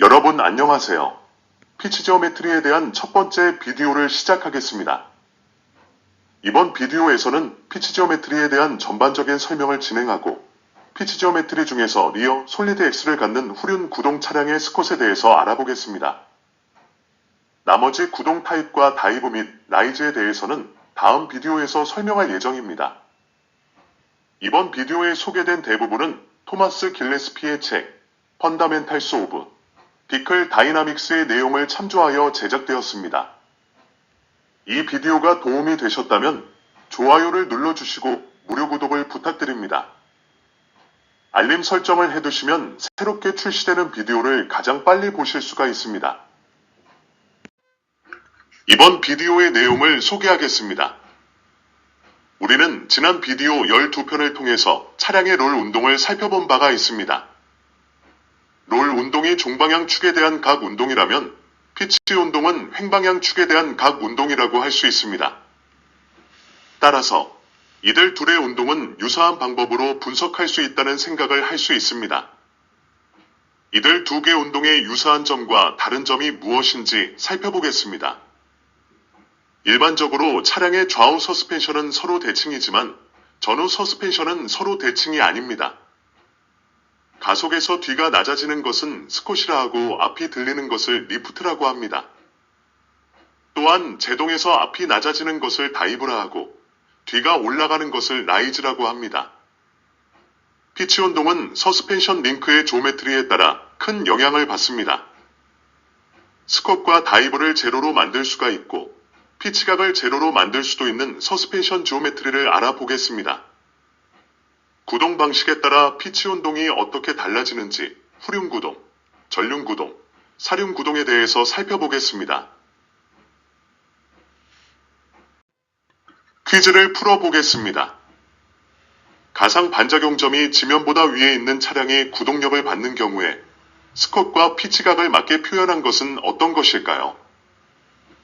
여러분 안녕하세요. 피치 지오메트리에 대한 첫 번째 비디오를 시작하겠습니다. 이번 비디오에서는 피치 지오메트리에 대한 전반적인 설명을 진행하고 피치 지오메트리 중에서 리어 솔리드 X를 갖는 후륜 구동 차량의 스콧에 대해서 알아보겠습니다. 나머지 구동 타입과 다이브 및 라이즈에 대해서는 다음 비디오에서 설명할 예정입니다. 이번 비디오에 소개된 대부분은 토마스 길레스피의 책 펀다멘탈스 오브 비클 다이나믹스의 내용을 참조하여 제작되었습니다. 이 비디오가 도움이 되셨다면 좋아요를 눌러주시고 무료 구독을 부탁드립니다. 알림 설정을 해두시면 새롭게 출시되는 비디오를 가장 빨리 보실 수가 있습니다. 이번 비디오의 내용을 소개하겠습니다. 우리는 지난 비디오 12편을 통해서 차량의 롤 운동을 살펴본 바가 있습니다. 롤 운동이 종방향 축에 대한 각 운동이라면 피치 운동은 횡방향 축에 대한 각 운동이라고 할 수 있습니다. 따라서 이들 둘의 운동은 유사한 방법으로 분석할 수 있다는 생각을 할 수 있습니다. 이들 두 개 운동의 유사한 점과 다른 점이 무엇인지 살펴보겠습니다. 일반적으로 차량의 좌우 서스펜션은 서로 대칭이지만 전후 서스펜션은 서로 대칭이 아닙니다. 가속에서 뒤가 낮아지는 것은 스콧이라 하고 앞이 들리는 것을 리프트라고 합니다. 또한 제동에서 앞이 낮아지는 것을 다이브라 하고 뒤가 올라가는 것을 라이즈라고 합니다. 피치 운동은 서스펜션 링크의 조메트리에 따라 큰 영향을 받습니다. 스콧과 다이브를 제로로 만들 수가 있고 피치각을 제로로 만들 수도 있는 서스펜션 지오메트리를 알아보겠습니다. 구동 방식에 따라 피치 운동이 어떻게 달라지는지 후륜 구동, 전륜 구동, 사륜 구동에 대해서 살펴보겠습니다. 퀴즈를 풀어보겠습니다. 가상 반작용점이 지면보다 위에 있는 차량이 구동력을 받는 경우에 스콧과 피치각을 맞게 표현한 것은 어떤 것일까요?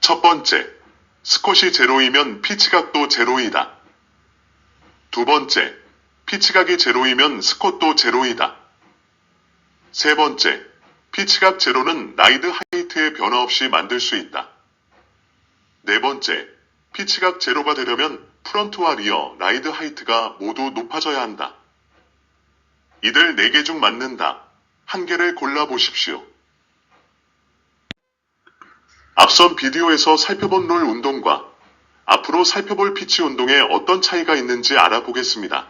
첫 번째, 스콧이 제로이면 피치각도 제로이다. 두 번째, 피치각이 제로이면 스콧도 제로이다. 세 번째, 피치각 제로는 라이드 하이트의 변화 없이 만들 수 있다. 네 번째, 피치각 제로가 되려면 프런트와 리어, 라이드 하이트가 모두 높아져야 한다. 이들 4개 중 맞는다. 한 개를 골라보십시오. 앞선 비디오에서 살펴본 롤 운동과 앞으로 살펴볼 피치 운동에 어떤 차이가 있는지 알아보겠습니다.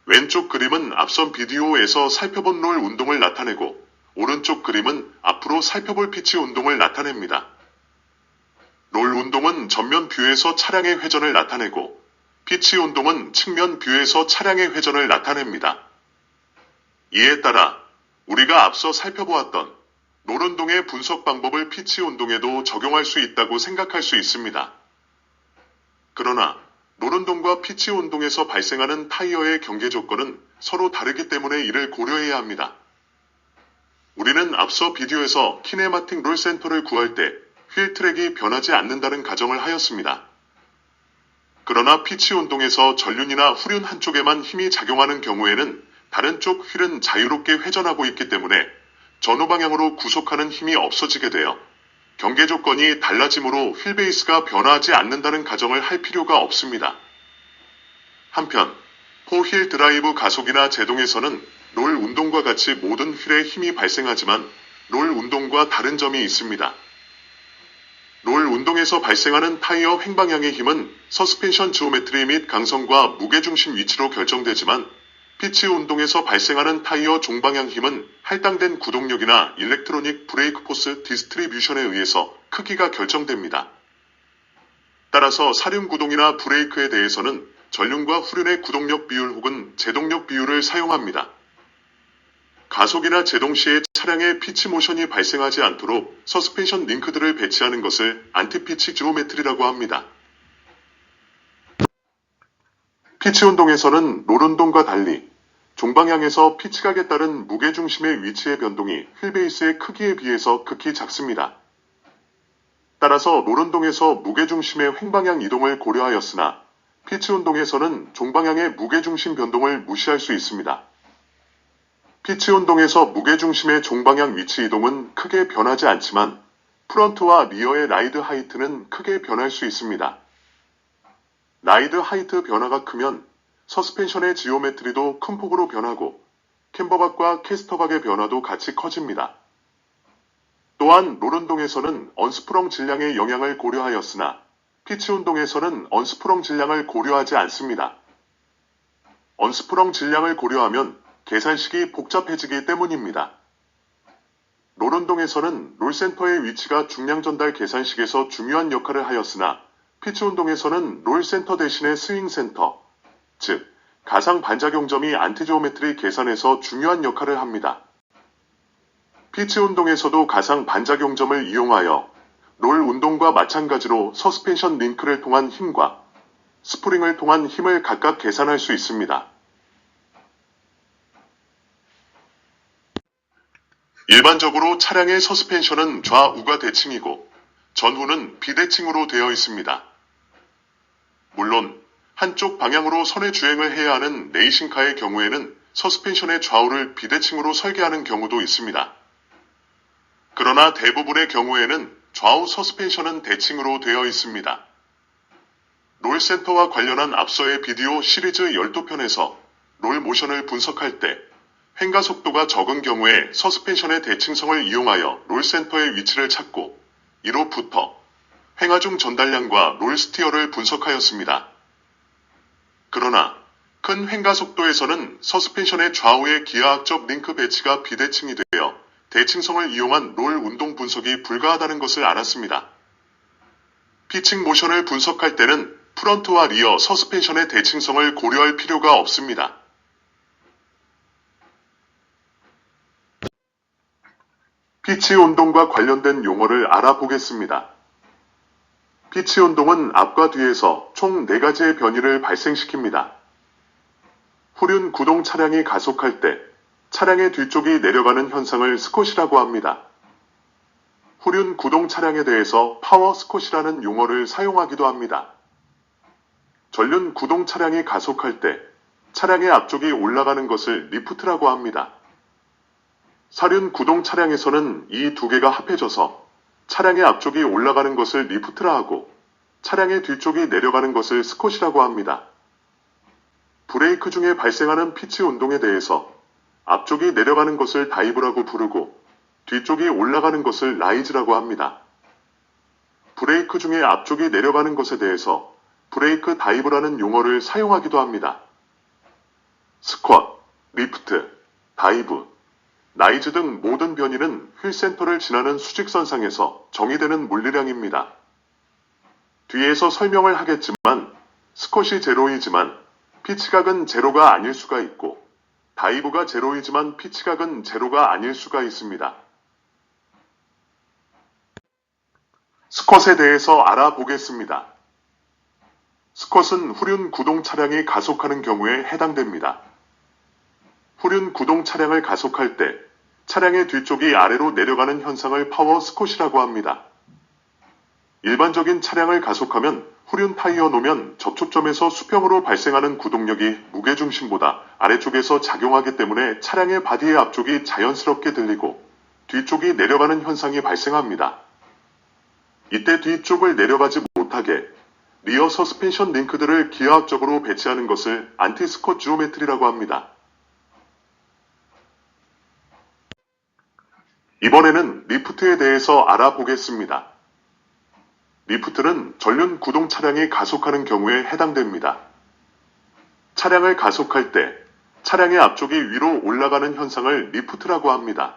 왼쪽 그림은 앞선 비디오에서 살펴본 롤 운동을 나타내고 오른쪽 그림은 앞으로 살펴볼 피치 운동을 나타냅니다. 롤 운동은 전면 뷰에서 차량의 회전을 나타내고 피치 운동은 측면 뷰에서 차량의 회전을 나타냅니다. 이에 따라 우리가 앞서 살펴보았던 롤 운동의 분석 방법을 피치 운동에도 적용할 수 있다고 생각할 수 있습니다. 그러나 롤 운동과 피치 운동에서 발생하는 타이어의 경계 조건은 서로 다르기 때문에 이를 고려해야 합니다. 우리는 앞서 비디오에서 키네마틱 롤 센터를 구할 때 휠 트랙이 변하지 않는다는 가정을 하였습니다. 그러나 피치 운동에서 전륜이나 후륜 한쪽에만 힘이 작용하는 경우에는 다른 쪽 휠은 자유롭게 회전하고 있기 때문에 전후 방향으로 구속하는 힘이 없어지게 되어 경계 조건이 달라지므로 휠 베이스가 변화하지 않는다는 가정을 할 필요가 없습니다. 한편, 포힐 드라이브 가속이나 제동에서는 롤 운동과 같이 모든 휠에 힘이 발생하지만 롤 운동과 다른 점이 있습니다. 롤 운동에서 발생하는 타이어 횡방향의 힘은 서스펜션 지오메트리 및 강성과 무게중심 위치로 결정되지만 피치 운동에서 발생하는 타이어 종방향 힘은 할당된 구동력이나 일렉트로닉 브레이크 포스 디스트리뷰션에 의해서 크기가 결정됩니다. 따라서 사륜 구동이나 브레이크에 대해서는 전륜과 후륜의 구동력 비율 혹은 제동력 비율을 사용합니다. 가속이나 제동 시에 차량의 피치 모션이 발생하지 않도록 서스펜션 링크들을 배치하는 것을 안티피치 지오메트리라고 합니다. 피치 운동에서는 롤 운동과 달리 종방향에서 피치각에 따른 무게중심의 위치의 변동이 휠 베이스의 크기에 비해서 극히 작습니다. 따라서 롤 운동에서 무게중심의 횡방향 이동을 고려하였으나 피치 운동에서는 종방향의 무게중심 변동을 무시할 수 있습니다. 피치 운동에서 무게중심의 종방향 위치 이동은 크게 변하지 않지만 프런트와 리어의 라이드 하이트는 크게 변할 수 있습니다. 라이드 하이트 변화가 크면 서스펜션의 지오메트리도 큰 폭으로 변하고 캠버각과 캐스터각의 변화도 같이 커집니다. 또한 롤 운동에서는 언스프렁 질량의 영향을 고려하였으나 피치 운동에서는 언스프렁 질량을 고려하지 않습니다. 언스프렁 질량을 고려하면 계산식이 복잡해지기 때문입니다. 롤 운동에서는 롤 센터의 위치가 중량 전달 계산식에서 중요한 역할을 하였으나 피치 운동에서는 롤 센터 대신에 스윙 센터, 즉 가상 반작용점이 안티지오메트리 계산에서 중요한 역할을 합니다. 피치 운동에서도 가상 반작용점을 이용하여 롤 운동과 마찬가지로 서스펜션 링크를 통한 힘과 스프링을 통한 힘을 각각 계산할 수 있습니다. 일반적으로 차량의 서스펜션은 좌우가 대칭이고 전후는 비대칭으로 되어 있습니다. 물론 한쪽 방향으로 선의 주행을 해야 하는 레이싱카의 경우에는 서스펜션의 좌우를 비대칭으로 설계하는 경우도 있습니다. 그러나 대부분의 경우에는 좌우 서스펜션은 대칭으로 되어 있습니다. 롤 센터와 관련한 앞서의 비디오 시리즈 12편에서 롤 모션을 분석할 때 횡가 속도가 적은 경우에 서스펜션의 대칭성을 이용하여 롤 센터의 위치를 찾고 이로부터 횡하 중 전달량과 롤 스티어를 분석하였습니다. 그러나 큰 횡가 속도에서는 서스펜션의 좌우의 기하학적 링크 배치가 비대칭이 되어 대칭성을 이용한 롤 운동 분석이 불가하다는 것을 알았습니다. 피칭 모션을 분석할 때는 프런트와 리어 서스펜션의 대칭성을 고려할 필요가 없습니다. 피치 운동과 관련된 용어를 알아보겠습니다. 피치 운동은 앞과 뒤에서 총 4가지의 변이를 발생시킵니다. 후륜 구동 차량이 가속할 때 차량의 뒤쪽이 내려가는 현상을 스콧이라고 합니다. 후륜 구동 차량에 대해서 파워 스콧이라는 용어를 사용하기도 합니다. 전륜 구동 차량이 가속할 때 차량의 앞쪽이 올라가는 것을 리프트라고 합니다. 사륜 구동 차량에서는 이 두 개가 합해져서 차량의 앞쪽이 올라가는 것을 리프트라 하고 차량의 뒤쪽이 내려가는 것을 스콧이라고 합니다. 브레이크 중에 발생하는 피치 운동에 대해서 앞쪽이 내려가는 것을 다이브라고 부르고 뒤쪽이 올라가는 것을 라이즈라고 합니다. 브레이크 중에 앞쪽이 내려가는 것에 대해서 브레이크 다이브라는 용어를 사용하기도 합니다. 스쿼트, 리프트, 다이브, 라이즈 등 모든 변이는 휠 센터를 지나는 수직선상에서 정의되는 물리량입니다. 뒤에서 설명을 하겠지만 스콧이 제로이지만 피치각은 제로가 아닐 수가 있고 다이브가 제로이지만 피치각은 제로가 아닐 수가 있습니다. 스콧에 대해서 알아보겠습니다. 스콧은 후륜 구동 차량이 가속하는 경우에 해당됩니다. 후륜 구동 차량을 가속할 때 차량의 뒤쪽이 아래로 내려가는 현상을 파워 스콧이라고 합니다. 일반적인 차량을 가속하면 후륜 타이어 노면 접촉점에서 수평으로 발생하는 구동력이 무게중심보다 아래쪽에서 작용하기 때문에 차량의 바디의 앞쪽이 자연스럽게 들리고 뒤쪽이 내려가는 현상이 발생합니다. 이때 뒤쪽을 내려가지 못하게 리어 서스펜션 링크들을 기하학적으로 배치하는 것을 안티스콧 지오메트리라고 합니다. 이번에는 리프트에 대해서 알아보겠습니다. 리프트는 전륜 구동 차량이 가속하는 경우에 해당됩니다. 차량을 가속할 때 차량의 앞쪽이 위로 올라가는 현상을 리프트라고 합니다.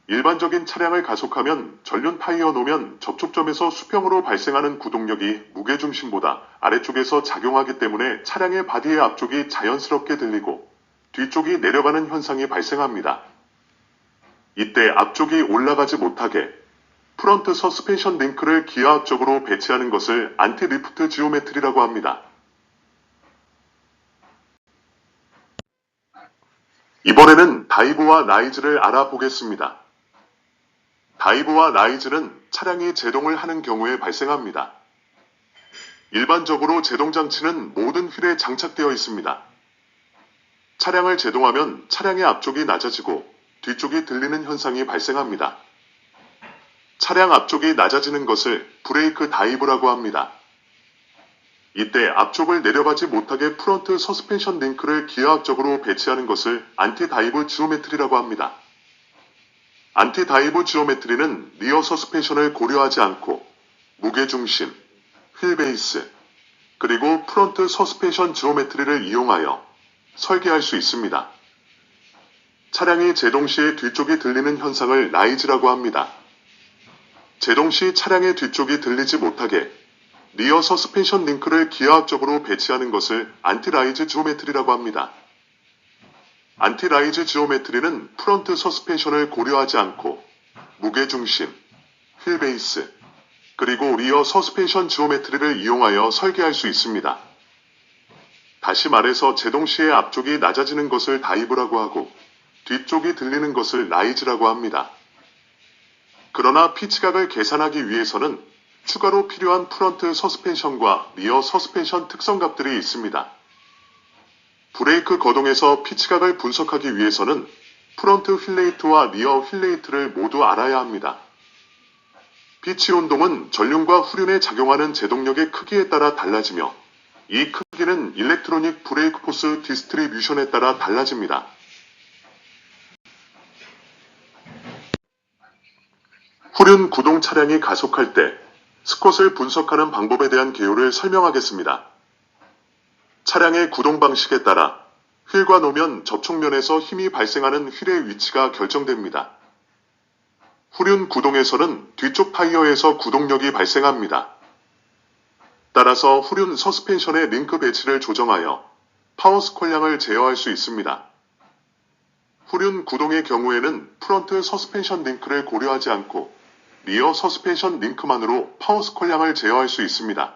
일반적인 차량을 가속하면 전륜 타이어 노면 접촉점에서 수평으로 발생하는 구동력이 무게중심보다 아래쪽에서 작용하기 때문에 차량의 바디의 앞쪽이 자연스럽게 들리고 뒤쪽이 내려가는 현상이 발생합니다. 이때 앞쪽이 올라가지 못하게 프런트 서스펜션 링크를 기하학적으로 배치하는 것을 안티-리프트 지오메트리라고 합니다. 이번에는 다이브와 라이즈를 알아보겠습니다. 다이브와 라이즈는 차량이 제동을 하는 경우에 발생합니다. 일반적으로 제동장치는 모든 휠에 장착되어 있습니다. 차량을 제동하면 차량의 앞쪽이 낮아지고 뒤쪽이 들리는 현상이 발생합니다. 차량 앞쪽이 낮아지는 것을 브레이크 다이브라고 합니다. 이때 앞쪽을 내려가지 못하게 프론트 서스펜션 링크를 기하학적으로 배치하는 것을 안티 다이브 지오메트리라고 합니다. 안티 다이브 지오메트리는 리어 서스펜션을 고려하지 않고 무게중심, 휠베이스, 그리고 프론트 서스펜션 지오메트리를 이용하여 설계할 수 있습니다. 차량이 제동 시에 뒤쪽이 들리는 현상을 라이즈라고 합니다. 제동 시 차량의 뒤쪽이 들리지 못하게 리어 서스펜션 링크를 기하학적으로 배치하는 것을 안티라이즈 지오메트리라고 합니다. 안티라이즈 지오메트리는 프론트 서스펜션을 고려하지 않고 무게중심, 휠베이스, 그리고 리어 서스펜션 지오메트리를 이용하여 설계할 수 있습니다. 다시 말해서 제동 시에 앞쪽이 낮아지는 것을 다이브라고 하고 뒤쪽이 들리는 것을 라이즈라고 합니다. 그러나 피치각을 계산하기 위해서는 추가로 필요한 프론트 서스펜션과 리어 서스펜션 특성값들이 있습니다. 브레이크 거동에서 피치각을 분석하기 위해서는 프론트 휠레이트와 리어 휠레이트를 모두 알아야 합니다. 피치 운동은 전륜과 후륜에 작용하는 제동력의 크기에 따라 달라지며 이 크기는 일렉트로닉 브레이크 포스 디스트리뷰션에 따라 달라집니다. 후륜 구동 차량이 가속할 때 스콧을 분석하는 방법에 대한 개요를 설명하겠습니다. 차량의 구동 방식에 따라 휠과 노면 접촉면에서 힘이 발생하는 휠의 위치가 결정됩니다. 후륜 구동에서는 뒤쪽 타이어에서 구동력이 발생합니다. 따라서 후륜 서스펜션의 링크 배치를 조정하여 파워 스콜량을 제어할 수 있습니다. 후륜 구동의 경우에는 프론트 서스펜션 링크를 고려하지 않고 리어 서스펜션 링크만으로 파워 스콜량을 제어할 수 있습니다.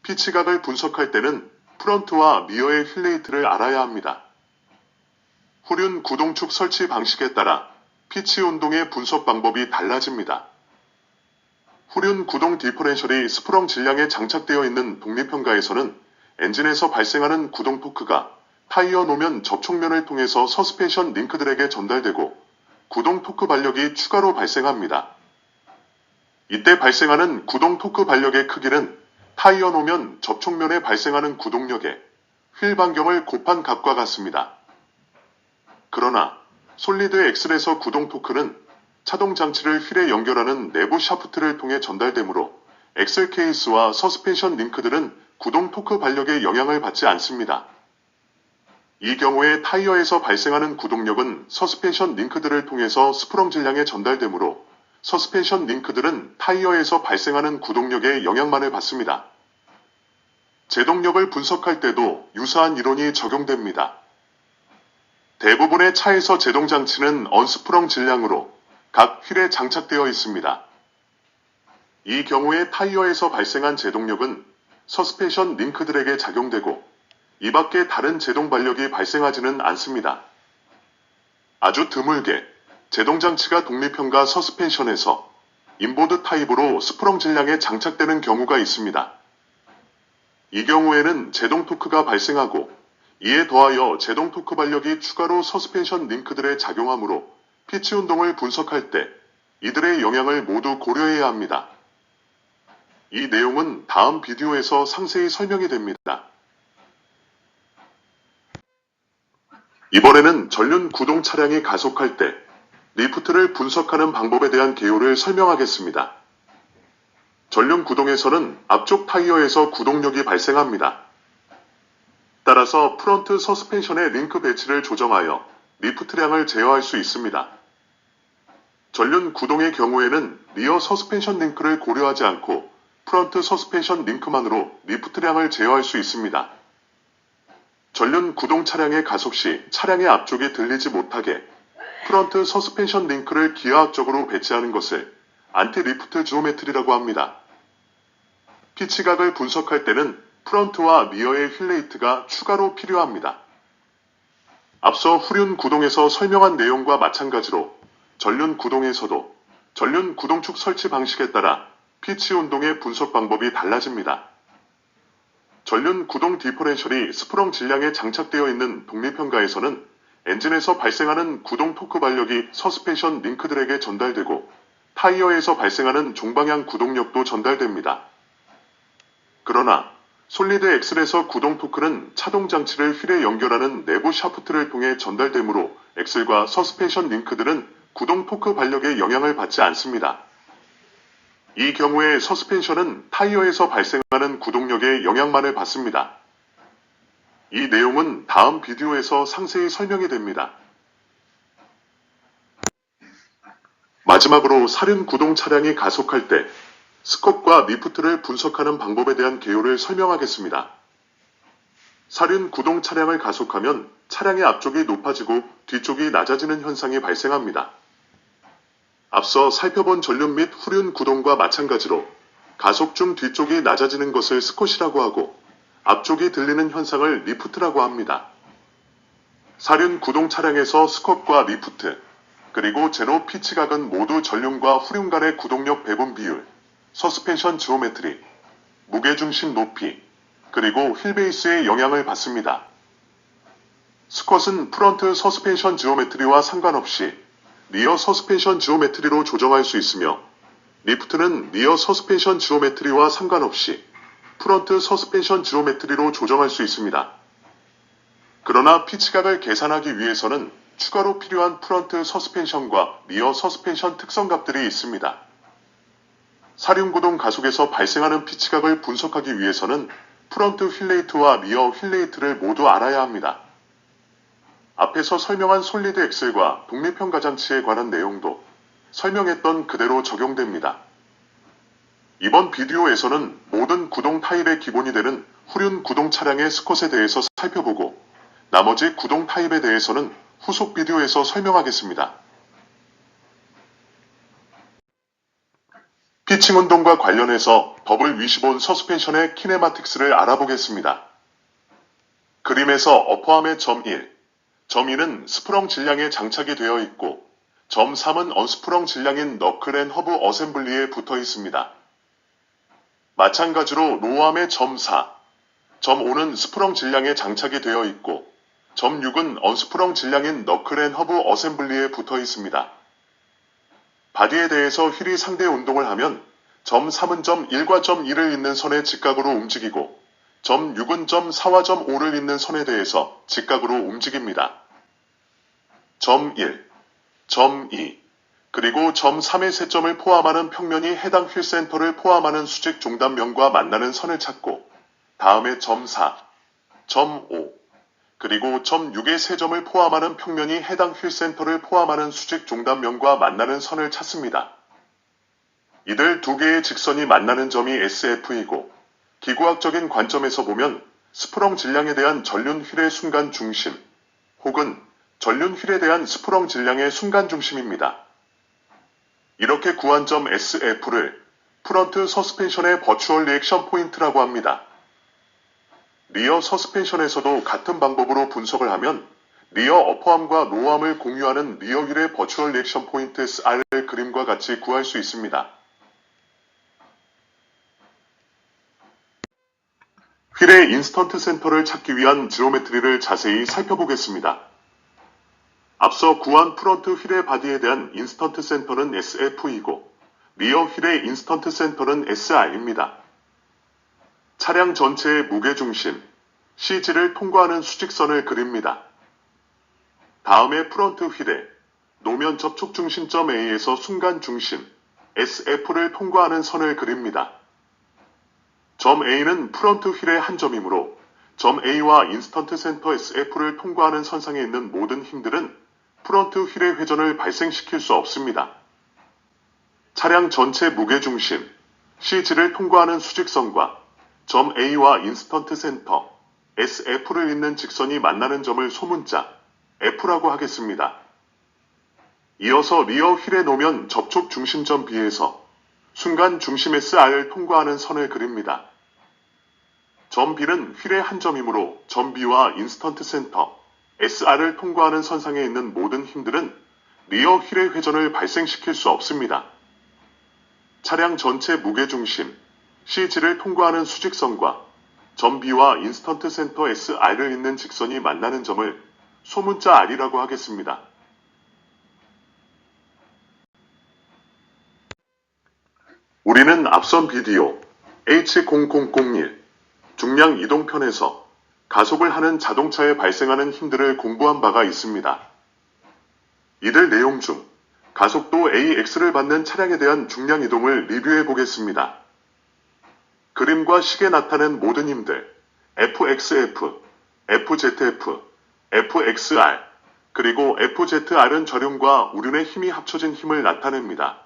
피치각을 분석할 때는 프론트와 리어의 휠레이트를 알아야 합니다. 후륜 구동축 설치 방식에 따라 피치 운동의 분석 방법이 달라집니다. 후륜 구동 디퍼렌셜이 스프렁 질량에 장착되어 있는 독립평가에서는 엔진에서 발생하는 구동 토크가 타이어 노면 접촉면을 통해서 서스펜션 링크들에게 전달되고 구동 토크 발력이 추가로 발생합니다. 이때 발생하는 구동 토크 발력의 크기는 타이어 노면 접촉면에 발생하는 구동력의 휠 반경을 곱한 값과 같습니다. 그러나 솔리드 엑셀에서 구동 토크는 차동 장치를 휠에 연결하는 내부 샤프트를 통해 전달되므로 엑셀 케이스와 서스펜션 링크들은 구동 토크 발력의 영향을 받지 않습니다. 이 경우에 타이어에서 발생하는 구동력은 서스펜션 링크들을 통해서 스프렁 질량에 전달되므로 서스펜션 링크들은 타이어에서 발생하는 구동력의 영향만을 받습니다. 제동력을 분석할 때도 유사한 이론이 적용됩니다. 대부분의 차에서 제동장치는 언스프렁 질량으로 각 휠에 장착되어 있습니다. 이 경우에 타이어에서 발생한 제동력은 서스펜션 링크들에게 작용되고 이 밖에 다른 제동 발력이 발생하지는 않습니다. 아주 드물게 제동장치가 독립형과 서스펜션에서 인보드 타입으로 스프렁 질량에 장착되는 경우가 있습니다. 이 경우에는 제동 토크가 발생하고 이에 더하여 제동 토크 발력이 추가로 서스펜션 링크들에 작용하므로 피치 운동을 분석할 때 이들의 영향을 모두 고려해야 합니다. 이 내용은 다음 비디오에서 상세히 설명이 됩니다. 이번에는 전륜 구동 차량이 가속할 때 리프트를 분석하는 방법에 대한 개요를 설명하겠습니다. 전륜 구동에서는 앞쪽 타이어에서 구동력이 발생합니다. 따라서 프론트 서스펜션의 링크 배치를 조정하여 리프트량을 제어할 수 있습니다. 전륜 구동의 경우에는 리어 서스펜션 링크를 고려하지 않고 프론트 서스펜션 링크만으로 리프트량을 제어할 수 있습니다. 전륜 구동 차량의 가속 시 차량의 앞쪽이 들리지 못하게 프론트 서스펜션 링크를 기하학적으로 배치하는 것을 안티 리프트 지오메트리라고 합니다. 피치각을 분석할 때는 프론트와 리어의 휠레이트가 추가로 필요합니다. 앞서 후륜 구동에서 설명한 내용과 마찬가지로 전륜 구동에서도 전륜 구동축 설치 방식에 따라 피치 운동의 분석 방법이 달라집니다. 전륜 구동 디퍼렌셜이 스프렁 질량에 장착되어 있는 독립현가에서는 엔진에서 발생하는 구동 토크 발력이 서스펜션 링크들에게 전달되고 타이어에서 발생하는 종방향 구동력도 전달됩니다. 그러나 솔리드 엑셀에서 구동 토크는 차동 장치를 휠에 연결하는 내부 샤프트를 통해 전달되므로 엑셀과 서스펜션 링크들은 구동 토크 발력에 영향을 받지 않습니다. 이 경우에 서스펜션은 타이어에서 발생하는 구동력에 영향만을 받습니다. 이 내용은 다음 비디오에서 상세히 설명이 됩니다. 마지막으로 사륜 구동 차량이 가속할 때 스컵과 리프트를 분석하는 방법에 대한 개요를 설명하겠습니다. 사륜 구동 차량을 가속하면 차량의 앞쪽이 높아지고 뒤쪽이 낮아지는 현상이 발생합니다. 앞서 살펴본 전륜 및 후륜 구동과 마찬가지로 가속 중 뒤쪽이 낮아지는 것을 스콧이라고 하고 앞쪽이 들리는 현상을 리프트라고 합니다. 사륜 구동 차량에서 스콧과 리프트, 그리고 제로 피치각은 모두 전륜과 후륜 간의 구동력 배분 비율, 서스펜션 지오메트리, 무게중심 높이, 그리고 휠베이스의 영향을 받습니다. 스콧은 프런트 서스펜션 지오메트리와 상관없이 리어 서스펜션 지오메트리로 조정할 수 있으며 리프트는 리어 서스펜션 지오메트리와 상관없이 프런트 서스펜션 지오메트리로 조정할 수 있습니다. 그러나 피치각을 계산하기 위해서는 추가로 필요한 프런트 서스펜션과 리어 서스펜션 특성값들이 있습니다. 사륜구동 가속에서 발생하는 피치각을 분석하기 위해서는 프런트 휠레이트와 리어 휠레이트를 모두 알아야 합니다. 앞에서 설명한 솔리드 엑셀과 독립형 가장치에 관한 내용도 설명했던 그대로 적용됩니다. 이번 비디오에서는 모든 구동 타입의 기본이 되는 후륜 구동 차량의 스콧에 대해서 살펴보고 나머지 구동 타입에 대해서는 후속 비디오에서 설명하겠습니다. 피칭 운동과 관련해서 더블 위시본 서스펜션의 키네마틱스를 알아보겠습니다. 그림에서 어퍼암의 점 1, 점 2는 스프렁 질량에 장착이 되어 있고 점 3은 언스프렁 질량인 너클 앤 허브 어셈블리에 붙어 있습니다. 마찬가지로 로암의 점 4, 점 5는 스프렁 질량에 장착이 되어 있고 점 6은 언스프렁 질량인 너클 앤 허브 어셈블리에 붙어 있습니다. 바디에 대해서 휠이 상대 운동을 하면 점 3은 점 1과 점 2를 잇는 선의 직각으로 움직이고 점 6은 점 4와 점 5를 잇는 선에 대해서 직각으로 움직입니다. 점 1, 점 2, 그리고 점 3의 세 점을 포함하는 평면이 해당 휠 센터를 포함하는 수직 종단면과 만나는 선을 찾고 다음에 점 4, 점 5, 그리고 점 6의 세 점을 포함하는 평면이 해당 휠 센터를 포함하는 수직 종단면과 만나는 선을 찾습니다. 이들 두 개의 직선이 만나는 점이 SF이고 기구학적인 관점에서 보면 스프렁 질량에 대한 전륜 휠의 순간 중심 혹은 전륜 휠에 대한 스프렁 질량의 순간 중심입니다. 이렇게 구한 점 SF를 프런트 서스펜션의 버추얼 리액션 포인트라고 합니다. 리어 서스펜션에서도 같은 방법으로 분석을 하면 리어 어퍼암과 로어암을 공유하는 리어 휠의 버추얼 리액션 포인트 SR을 그림과 같이 구할 수 있습니다. 휠의 인스턴트 센터를 찾기 위한 지오메트리를 자세히 살펴보겠습니다. 앞서 구한 프런트 휠의 바디에 대한 인스턴트 센터는 SF이고 리어 휠의 인스턴트 센터는 SR입니다. 차량 전체의 무게중심, CG를 통과하는 수직선을 그립니다. 다음에 프런트 휠의 노면 접촉 중심점 A에서 순간 중심, SF를 통과하는 선을 그립니다. 점 A는 프런트 휠의 한 점이므로 점 A와 인스턴트 센터 SF를 통과하는 선상에 있는 모든 힘들은 프런트 휠의 회전을 발생시킬 수 없습니다. 차량 전체 무게중심, CG를 통과하는 수직선과 점 A와 인스턴트 센터, SF를 잇는 직선이 만나는 점을 소문자 F라고 하겠습니다. 이어서 리어 휠의 노면 접촉 중심점 B에서 순간 중심 SR을 통과하는 선을 그립니다. 점 B는 휠의 한 점이므로 점 B와 인스턴트 센터, SR을 통과하는 선상에 있는 모든 힘들은 리어 휠의 회전을 발생시킬 수 없습니다. 차량 전체 무게중심, CG를 통과하는 수직선과 점 B와 인스턴트 센터 SR을 잇는 직선이 만나는 점을 소문자 R이라고 하겠습니다. 우리는 앞선 비디오 H0001 중량 이동편에서 가속을 하는 자동차에 발생하는 힘들을 공부한 바가 있습니다. 이들 내용 중 가속도 AX를 받는 차량에 대한 중량 이동을 리뷰해 보겠습니다. 그림과 식에 나타낸 모든 힘들 FXF, FZF, FXR, 그리고 FZR은 저륜과 우륜의 힘이 합쳐진 힘을 나타냅니다.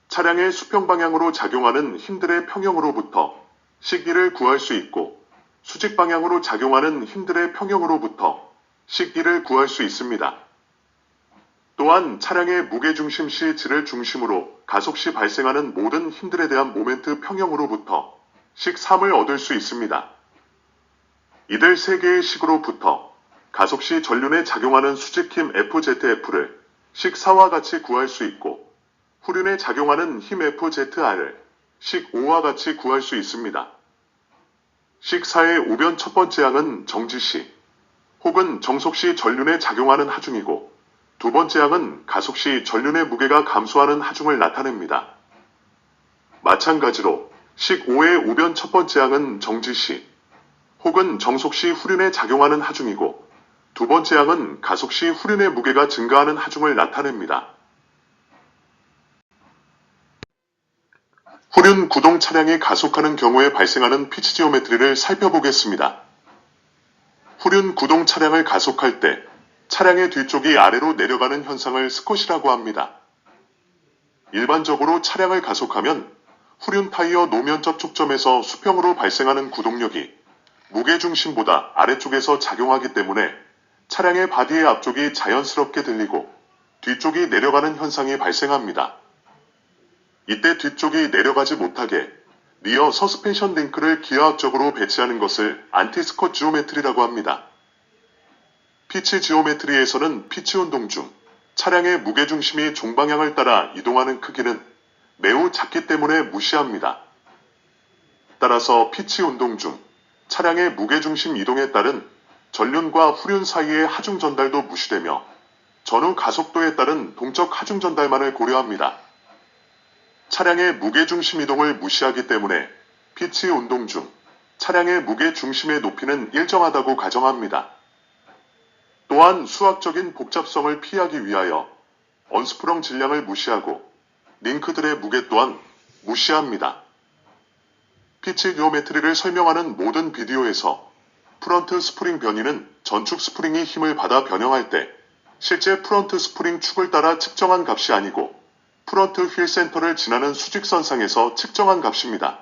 차량의 수평 방향으로 작용하는 힘들의 평형으로부터 식기를 구할 수 있고 수직 방향으로 작용하는 힘들의 평형으로부터 식기를 구할 수 있습니다. 또한 차량의 무게중심 시 질을 중심으로 가속 시 발생하는 모든 힘들에 대한 모멘트 평형으로부터 식 3을 얻을 수 있습니다. 이들 3개의 식으로부터 가속 시 전륜에 작용하는 수직힘 FZF를 식 4와 같이 구할 수 있고 후륜에 작용하는 힘 FZR을 식 5와 같이 구할 수 있습니다. 식 4의 우변 첫 번째 항은 정지 시 혹은 정속 시 전륜에 작용하는 하중이고 두 번째 항은 가속 시 전륜의 무게가 감소하는 하중을 나타냅니다. 마찬가지로 식 5의 우변 첫 번째 항은 정지 시 혹은 정속 시 후륜에 작용하는 하중이고 두 번째 항은 가속 시 후륜의 무게가 증가하는 하중을 나타냅니다. 후륜 구동 차량이 가속하는 경우에 발생하는 피치 지오메트리를 살펴보겠습니다. 후륜 구동 차량을 가속할 때 차량의 뒤쪽이 아래로 내려가는 현상을 스쿼시라고 합니다. 일반적으로 차량을 가속하면 후륜 타이어 노면 접촉점에서 수평으로 발생하는 구동력이 무게중심보다 아래쪽에서 작용하기 때문에 차량의 바디의 앞쪽이 자연스럽게 들리고 뒤쪽이 내려가는 현상이 발생합니다. 이때 뒤쪽이 내려가지 못하게 리어 서스펜션 링크를 기하학적으로 배치하는 것을 안티스컷 지오메트리라고 합니다. 피치 지오메트리에서는 피치 운동 중 차량의 무게중심이 종방향을 따라 이동하는 크기는 매우 작기 때문에 무시합니다. 따라서 피치 운동 중 차량의 무게중심 이동에 따른 전륜과 후륜 사이의 하중 전달도 무시되며 전후 가속도에 따른 동적 하중 전달만을 고려합니다. 차량의 무게중심 이동을 무시하기 때문에 피치 운동 중 차량의 무게중심의 높이는 일정하다고 가정합니다. 또한 수학적인 복잡성을 피하기 위하여 언스프렁 질량을 무시하고 링크들의 무게 또한 무시합니다. 피치 지오메트리를 설명하는 모든 비디오에서 프런트 스프링 변이는 전축 스프링이 힘을 받아 변형할 때 실제 프런트 스프링 축을 따라 측정한 값이 아니고 프런트 휠 센터를 지나는 수직선상에서 측정한 값입니다.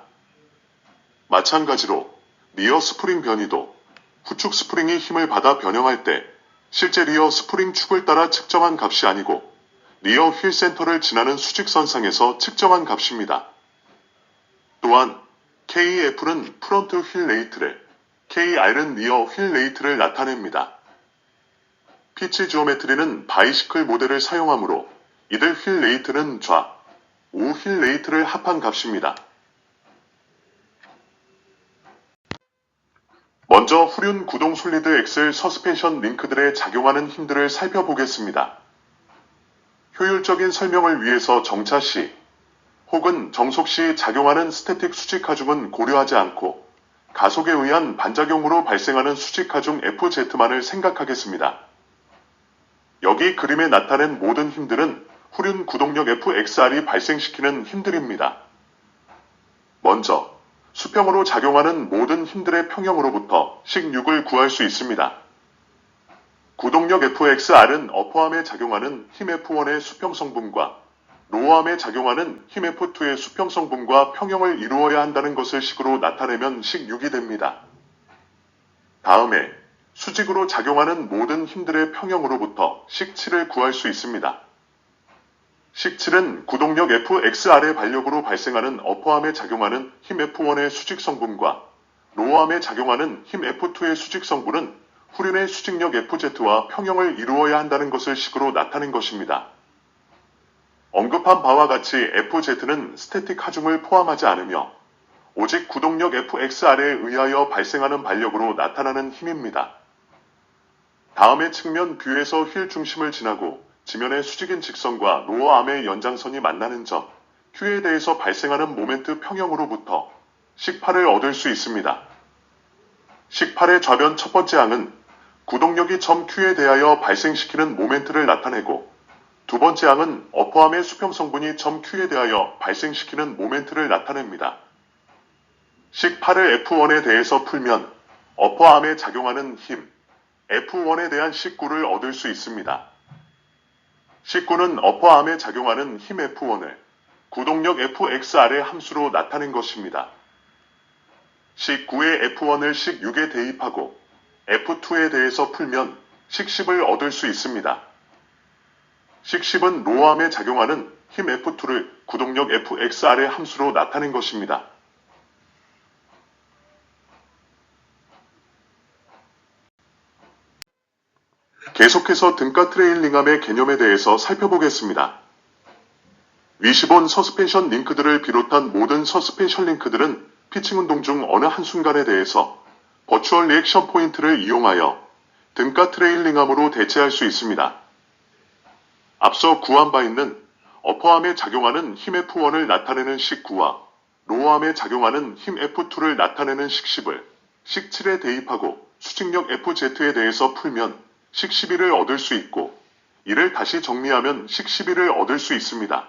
마찬가지로 리어 스프링 변이도 후축 스프링이 힘을 받아 변형할 때 실제 리어 스프링 축을 따라 측정한 값이 아니고 리어 휠 센터를 지나는 수직선상에서 측정한 값입니다. 또한 KF는 프런트 휠 레이트를, KR은 리어 휠 레이트를 나타냅니다. 피치 지오메트리는 바이시클 모델을 사용하므로 이들 휠 레이트는 좌, 우 휠 레이트를 합한 값입니다. 먼저 후륜 구동 솔리드 엑셀 서스펜션 링크들에 작용하는 힘들을 살펴보겠습니다. 효율적인 설명을 위해서 정차 시 혹은 정속 시 작용하는 스태틱 수직 하중은 고려하지 않고 가속에 의한 반작용으로 발생하는 수직 하중 FZ만을 생각하겠습니다. 여기 그림에 나타낸 모든 힘들은 후륜 구동력 FXR이 발생시키는 힘들입니다. 먼저 수평으로 작용하는 모든 힘들의 평형으로부터 식 6을 구할 수 있습니다. 구동력 FXR은 어퍼암에 작용하는 힘 F1의 수평 성분과 로어암에 작용하는 힘 F2의 수평 성분과 평형을 이루어야 한다는 것을 식으로 나타내면 식 6이 됩니다. 다음에 수직으로 작용하는 모든 힘들의 평형으로부터 식 7을 구할 수 있습니다. 식 7은 구동력 FXR의 반력으로 발생하는 어퍼암에 작용하는 힘 F1의 수직 성분과 로어암에 작용하는 힘 F2의 수직 성분은 후륜의 수직력 FZ와 평형을 이루어야 한다는 것을 식으로 나타낸 것입니다. 언급한 바와 같이 FZ는 스태틱 하중을 포함하지 않으며 오직 구동력 FXR에 의하여 발생하는 발력으로 나타나는 힘입니다. 다음의 측면 뷰에서 휠 중심을 지나고 지면의 수직인 직선과 로어암의 연장선이 만나는 점, Q에 대해서 발생하는 모멘트 평형으로부터 식8을 얻을 수 있습니다. 식8의 좌변 첫 번째 항은 구동력이 점 Q에 대하여 발생시키는 모멘트를 나타내고, 두 번째 항은 어퍼암의 수평 성분이 점 Q에 대하여 발생시키는 모멘트를 나타냅니다. 식8을 F1에 대해서 풀면 어퍼암에 작용하는 힘 F1에 대한 식9를 얻을 수 있습니다. 식9는 어퍼암에 작용하는 힘 F1을 구동력 FXR의 함수로 나타낸 것입니다. 식9의 F1을 식6에 대입하고 F2에 대해서 풀면 식10을 얻을 수 있습니다. 식10은 로어암에 작용하는 힘 F2를 구동력 FXR의 함수로 나타낸 것입니다. 계속해서 등가 트레일링암의 개념에 대해서 살펴보겠습니다. 위시본 서스펜션 링크들을 비롯한 모든 서스펜션 링크들은 피칭 운동 중 어느 한순간에 대해서 버추얼 리액션 포인트를 이용하여 등가 트레일링암으로 대체할 수 있습니다. 앞서 구한 바 있는 어퍼암에 작용하는 힘 F1을 나타내는 식9와 로어암에 작용하는 힘 F2를 나타내는 식10을 식7에 대입하고 수직력 FZ에 대해서 풀면 식11을 얻을 수 있고, 이를 다시 정리하면 식11을 얻을 수 있습니다.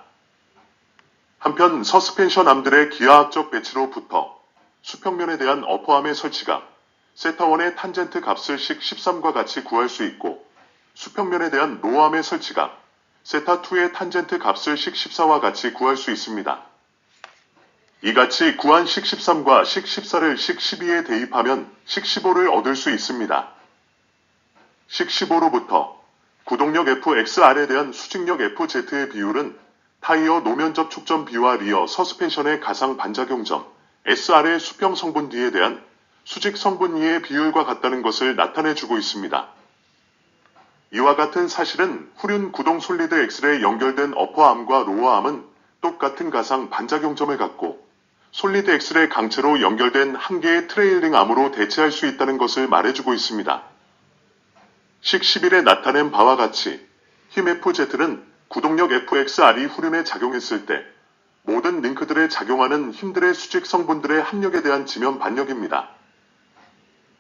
한편 서스펜션 암들의 기하학적 배치로부터 수평면에 대한 어퍼암의 설치가 세타1의 탄젠트 값을 식13과 같이 구할 수 있고, 수평면에 대한 로어암의 설치가 세타2의 탄젠트 값을 식14와 같이 구할 수 있습니다. 이같이 구한 식13과 식14를 식12에 대입하면 식15를 얻을 수 있습니다. 식15로부터 구동력 FXR에 대한 수직력 FZ의 비율은 타이어 노면 접촉점 B와 리어 서스펜션의 가상 반작용점 SR의 수평 성분 D에 대한 수직 성분 E의 비율과 같다는 것을 나타내주고 있습니다. 이와 같은 사실은 후륜 구동 솔리드 X에 연결된 어퍼암과 로어암은 똑같은 가상 반작용점을 갖고 솔리드 X의 강체로 연결된 한 개의 트레일링 암으로 대체할 수 있다는 것을 말해주고 있습니다. 식11에 나타낸 바와 같이 힘 FZ는 구동력 FXR이 후륜에 작용했을 때 모든 링크들에 작용하는 힘들의 수직 성분들의 합력에 대한 지면 반력입니다.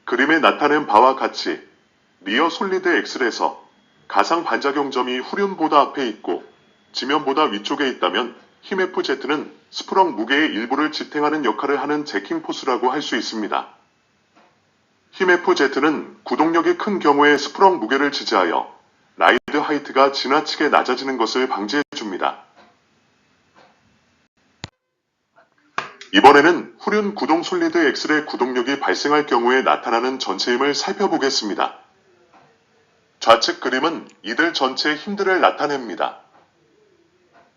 그림에 나타낸 바와 같이 리어 솔리드 X에서 가상 반작용점이 후륜보다 앞에 있고 지면보다 위쪽에 있다면 힘 FZ는 스프렁 무게의 일부를 지탱하는 역할을 하는 제킹 포스라고 할 수 있습니다. 힘 FZ는 구동력이 큰 경우에 스프렁 무게를 지지하여 라이드 하이트가 지나치게 낮아지는 것을 방지해줍니다. 이번에는 후륜 구동 솔리드 X의 구동력이 발생할 경우에 나타나는 전체 힘을 살펴보겠습니다. 좌측 그림은 이들 전체의 힘들을 나타냅니다.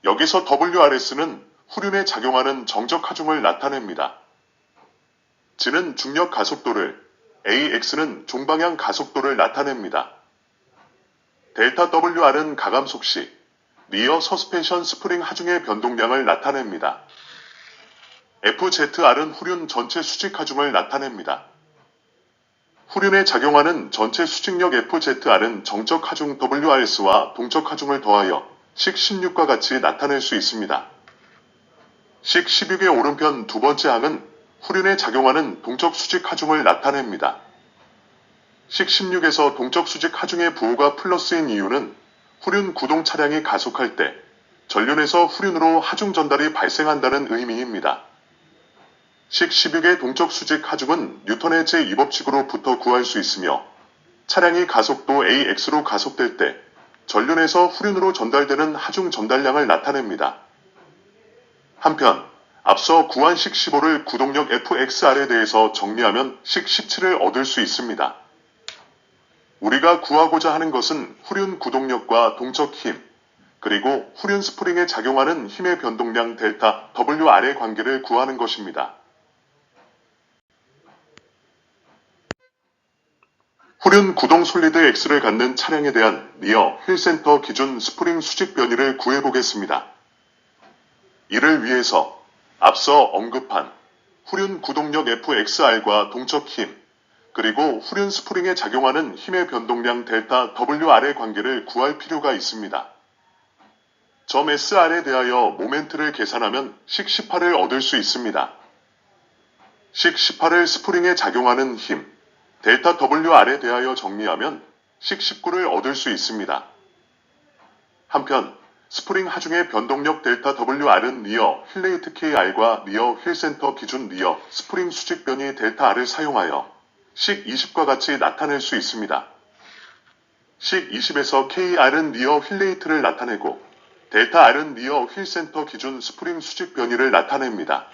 여기서 WRS는 후륜에 작용하는 정적 하중을 나타냅니다. G는 중력 가속도를, AX는 종방향 가속도를 나타냅니다. 델타 WR은 가감속 시 리어 서스펜션 스프링 하중의 변동량을 나타냅니다. FZR은 후륜 전체 수직 하중을 나타냅니다. 후륜에 작용하는 전체 수직력 FZR은 정적 하중 WRS와 동적 하중을 더하여 식16과 같이 나타낼 수 있습니다. 식16의 오른편 두 번째 항은 후륜에 작용하는 동적 수직 하중을 나타냅니다. 식16에서 동적 수직 하중의 부호가 플러스인 이유는 후륜 구동 차량이 가속할 때 전륜에서 후륜으로 하중 전달이 발생한다는 의미입니다. 식16의 동적 수직 하중은 뉴턴의 제2법칙으로부터 구할 수 있으며 차량이 가속도 AX로 가속될 때 전륜에서 후륜으로 전달되는 하중 전달량을 나타냅니다. 한편 앞서 구한 식15를 구동력 FXR에 대해서 정리하면 식17을 얻을 수 있습니다. 우리가 구하고자 하는 것은 후륜 구동력과 동적 힘, 그리고 후륜 스프링에 작용하는 힘의 변동량 델타 WR의 관계를 구하는 것입니다. 후륜 구동 솔리드 X를 갖는 차량에 대한 리어 휠센터 기준 스프링 수직 변이를 구해보겠습니다. 이를 위해서 앞서 언급한 후륜 구동력 FXR과 동적 힘, 그리고 후륜 스프링에 작용하는 힘의 변동량 델타 WR의 관계를 구할 필요가 있습니다. 점 SR에 대하여 모멘트를 계산하면 식 18을 얻을 수 있습니다. 식 18을 스프링에 작용하는 힘, 델타 WR에 대하여 정리하면 식 19를 얻을 수 있습니다. 한편 스프링 하중의 변동력 델타 WR은 리어 휠레이트 KR과 리어 휠센터 기준 리어 스프링 수직 변이 델타 R을 사용하여 식 20과 같이 나타낼 수 있습니다. 식 20에서 KR은 리어 휠레이트를 나타내고 델타 R은 리어 휠센터 기준 스프링 수직 변이를 나타냅니다.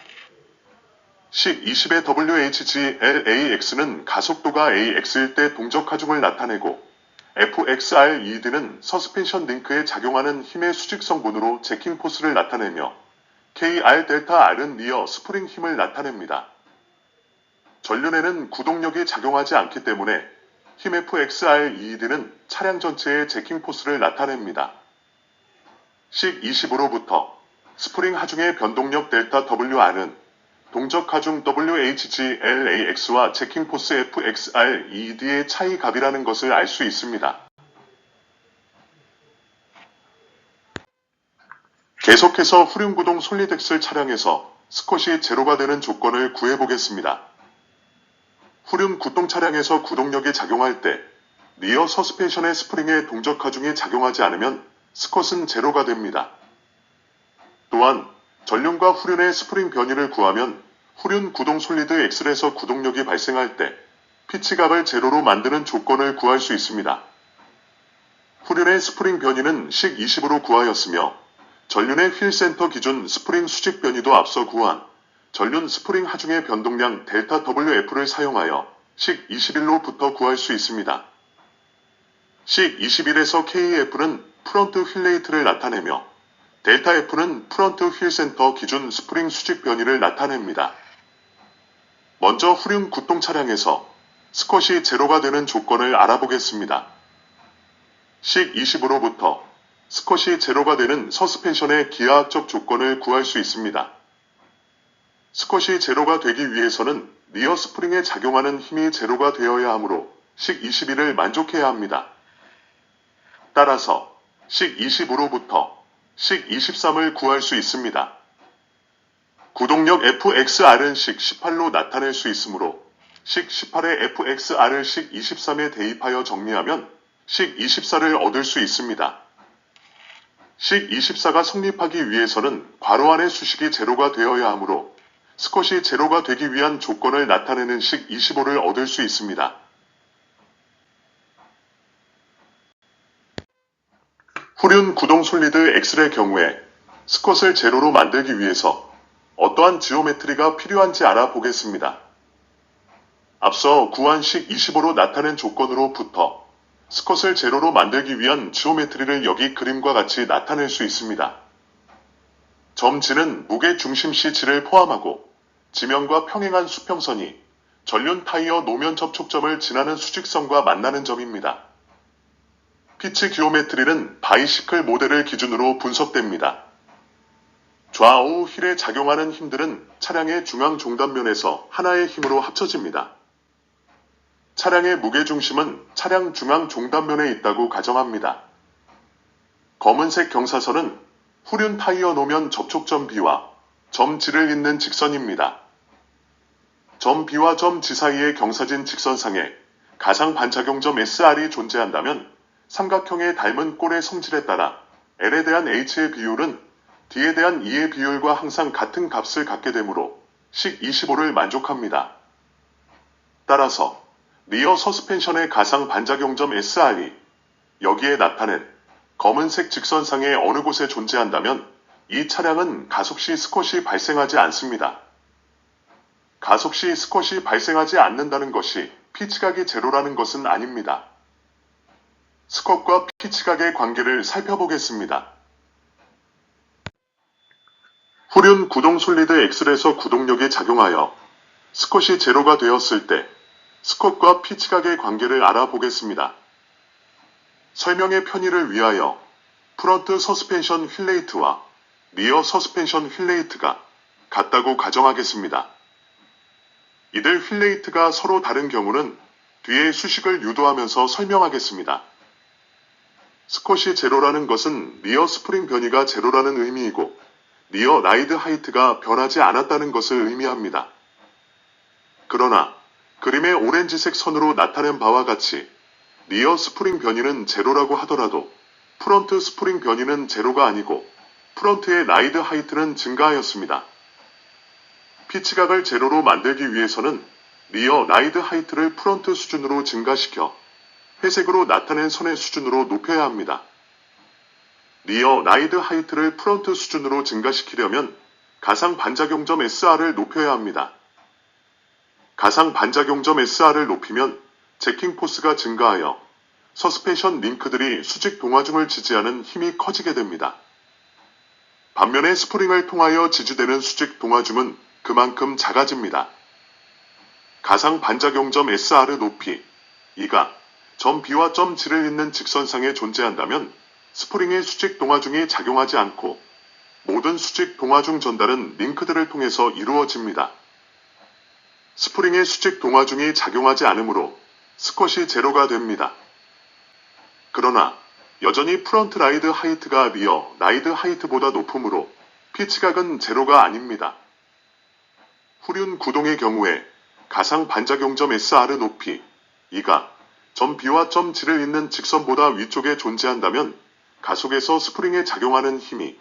식 20의 WHGLAX는 가속도가 AX일 때 동적 하중을 나타내고 FXRED는 서스펜션 링크에 작용하는 힘의 수직성분으로 제킹 포스를 나타내며 KR 델타 R은 리어 스프링 힘을 나타냅니다. 전륜에는 구동력이 작용하지 않기 때문에 힘 FXRED는 차량 전체의 제킹 포스를 나타냅니다. 식 20으로부터 스프링 하중의 변동력 델타 WR은 동적 하중 WHGLAX와 제킹 포스 FXRED의 차이 값이라는 것을 알 수 있습니다. 계속해서 후륜구동 솔리드엑셀 차량에서 스컷이 제로가 되는 조건을 구해보겠습니다. 후륜 구동 차량에서 구동력이 작용할 때 리어 서스펜션의 스프링의 동적 하중이 작용하지 않으면 스컷은 제로가 됩니다. 또한 전륜과 후륜의 스프링 변이를 구하면 후륜 구동 솔리드 엑셀에서 구동력이 발생할 때 피치값을 제로로 만드는 조건을 구할 수 있습니다. 후륜의 스프링 변이는 식 20으로 구하였으며 전륜의 휠 센터 기준 스프링 수직 변이도 앞서 구한 전륜 스프링 하중의 변동량 델타 WF를 사용하여 식 21로부터 구할 수 있습니다. 식 21에서 KF는 프런트 휠레이트를 나타내며 델타 F는 프런트 휠 센터 기준 스프링 수직 변이를 나타냅니다. 먼저 후륜 구동 차량에서 스컷이 제로가 되는 조건을 알아보겠습니다. 식 20으로부터 스컷이 제로가 되는 서스펜션의 기하학적 조건을 구할 수 있습니다. 스컷이 제로가 되기 위해서는 리어 스프링에 작용하는 힘이 제로가 되어야 하므로 식 21을 만족해야 합니다. 따라서 식 20으로부터 식 23을 구할 수 있습니다. 구동력 FXR은 식 18로 나타낼 수 있으므로 식 18의 FXR을 식 23에 대입하여 정리하면 식 24를 얻을 수 있습니다. 식 24가 성립하기 위해서는 괄호 안의 수식이 제로가 되어야 하므로 스컷이 제로가 되기 위한 조건을 나타내는 식 25를 얻을 수 있습니다. 후륜 구동 솔리드 X의 경우에 스컷을 제로로 만들기 위해서 어떠한 지오메트리가 필요한지 알아보겠습니다. 앞서 구한 식 25로 나타낸 조건으로부터 스컷을 제로로 만들기 위한 지오메트리를 여기 그림과 같이 나타낼 수 있습니다. 점 G는 무게 중심 C를 포함하고 지면과 평행한 수평선이 전륜 타이어 노면 접촉점을 지나는 수직선과 만나는 점입니다. 피치 기오메트리는 바이시클 모델을 기준으로 분석됩니다. 좌우 휠에 작용하는 힘들은 차량의 중앙 종단면에서 하나의 힘으로 합쳐집니다. 차량의 무게중심은 차량 중앙 종단면에 있다고 가정합니다. 검은색 경사선은 후륜 타이어 노면 접촉점 B와 점 G를 잇는 직선입니다. 점 B와 점 G 사이의 경사진 직선상에 가상 반작용점 SR이 존재한다면 삼각형의 닮은 꼴의 성질에 따라 L에 대한 H의 비율은 D에 대한 E의 비율과 항상 같은 값을 갖게 되므로 식 25를 만족합니다. 따라서 리어 서스펜션의 가상 반작용점 SR이 여기에 나타낸 검은색 직선상의 어느 곳에 존재한다면 이 차량은 가속 시 스컷이 발생하지 않습니다. 가속 시 스컷이 발생하지 않는다는 것이 피치각이 제로라는 것은 아닙니다. 스컷과 피치각의 관계를 살펴보겠습니다. 후륜 구동 솔리드 X에서 구동력이 작용하여 스컷이 제로가 되었을 때 스컷과 피치각의 관계를 알아보겠습니다. 설명의 편의를 위하여 프런트 서스펜션 휠레이트와 리어 서스펜션 휠레이트가 같다고 가정하겠습니다. 이들 휠레이트가 서로 다른 경우는 뒤에 수식을 유도하면서 설명하겠습니다. 스컷이 제로라는 것은 리어 스프링 변이가 제로라는 의미이고 리어 라이드 하이트가 변하지 않았다는 것을 의미합니다. 그러나 그림의 오렌지색 선으로 나타낸 바와 같이 리어 스프링 변이는 제로라고 하더라도 프런트 스프링 변이는 제로가 아니고 프런트의 라이드 하이트는 증가하였습니다. 피치각을 제로로 만들기 위해서는 리어 라이드 하이트를 프런트 수준으로 증가시켜 회색으로 나타낸 선의 수준으로 높여야 합니다. 리어 라이드 하이트를 프런트 수준으로 증가시키려면 가상 반작용점 SR을 높여야 합니다. 가상 반작용점 SR을 높이면 제킹 포스가 증가하여 서스펜션 링크들이 수직 동화중을 지지하는 힘이 커지게 됩니다. 반면에 스프링을 통하여 지지되는 수직 동화중은 그만큼 작아집니다. 가상 반작용점 SR 높이, 이가 점 B와 점 G를 잇는 직선상에 존재한다면 스프링의 수직 동화중이 작용하지 않고 모든 수직 동화중 전달은 링크들을 통해서 이루어집니다. 스프링의 수직 동화중이 작용하지 않으므로 스컷이 제로가 됩니다. 그러나 여전히 프런트 라이드 하이트가 리어 라이드 하이트보다 높으므로 피치각은 제로가 아닙니다. 후륜 구동의 경우에 가상 반작용점 SR 높이, 이가 점 B와 점 G를 잇는 직선보다 위쪽에 존재한다면 가속에서 스프링에 작용하는 힘이